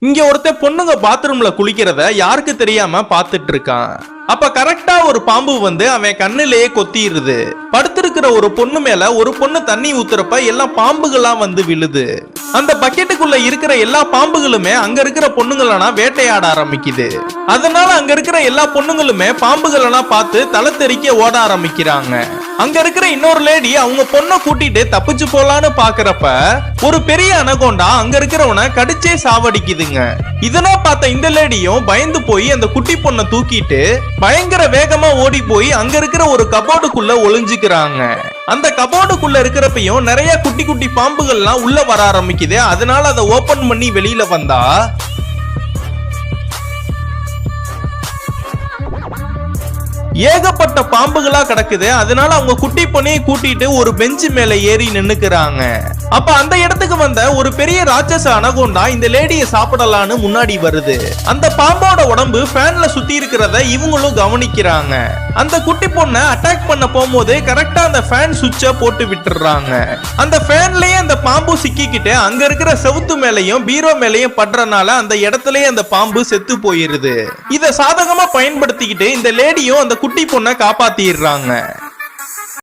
இங்க ஒருத்தன் பொண்ணுங்க பாத்ரூம்ல குளிக்கிறத யாருக்கு தெரியாம பாத்துட்டு இருக்கான். அப்ப கரெக்டா ஒரு பாம்பு வந்து அவன் கண்ணிலேயே கொத்திடுது. படுத்திருக்கிற ஒரு பொண்ணு மேல ஒரு பொண்ணு தண்ணி ஊத்துறப்ப எல்லா பாம்புகளா வந்து விழுது. அந்த பக்கெட்டுக்குள்ள இருக்கிற எல்லா பாம்புகளுமே அங்க இருக்கிற பொண்ணுங்களா வேட்டையாட ஆரம்பிக்குது. அதனால அங்க இருக்கிற எல்லா பொண்ணுங்களுமே பாம்புகளெல்லாம் பார்த்து தலை தெறிக்க ஓட ஆரம்பிக்கிறாங்க. அங்க இருக்கிற இன்னொரு லேடி அவங்க பொண்ணை கூட்டிட்டு தப்பிச்சு போலான்னு பாக்குறப்ப ஒரு பெரிய அனகோண்டா அங்க இருக்கிறவனை கடிச்சே சாவடிக்குதுங்க. இதெல்லாம் பார்த்த இந்த லேடியும் பயந்து போய் அந்த குட்டி பொண்ணை தூக்கிட்டு பயங்கர வேகமா ஓடி போய் அங்க இருக்கிற ஒரு கபோர்டுக்குள்ள ஒளிஞ்சுக்கிறாங்க. அந்த கபோர்டுக்குள்ள இருக்கிறப்பையும் நிறைய குட்டி குட்டி பாம்புகள்லாம் உள்ள வர ஆரம்பிக்குது. அதனால அதை ஓபன் பண்ணி வெளியில வந்தா ஏகப்பட்ட பாம்புகளா கிடக்குது. அதனால அவங்க குட்டி பொண்ணையை கூட்டிட்டு ஒரு பெஞ்சு மேல ஏறி நின்னுக்கிறாங்க. அப்ப அந்த இடத்துக்கு வந்த ஒரு பெரிய ராட்சச அனகோண்டா இந்த லேடியை சாப்பிடலான்னு முன்னாடி வருது. அந்த பாம்போட உடம்பு ஃபேன்ல சுத்தி இருக்கிறத இவங்களும் கவனிக்கிறாங்க. அந்த குட்டி பொண்ணை அட்டாக் பண்ண போகும்போது கரெக்டா அந்த ஃபேன் சுவிட்ச போட்டு விட்டுறாங்க. அந்த ஃபேன்லயே அந்த பாம்பு சிக்கிக்கிட்டு அங்க இருக்கிற செவுத்து மேலையும் பீரோ மேலையும் படுறனால அந்த இடத்துலயே அந்த பாம்பு செத்து போயிருது. இத சாதகமா பயன்படுத்திக்கிட்டு இந்த லேடியும் அந்த குட்டி பொண்ணை காப்பாத்திடுறாங்க.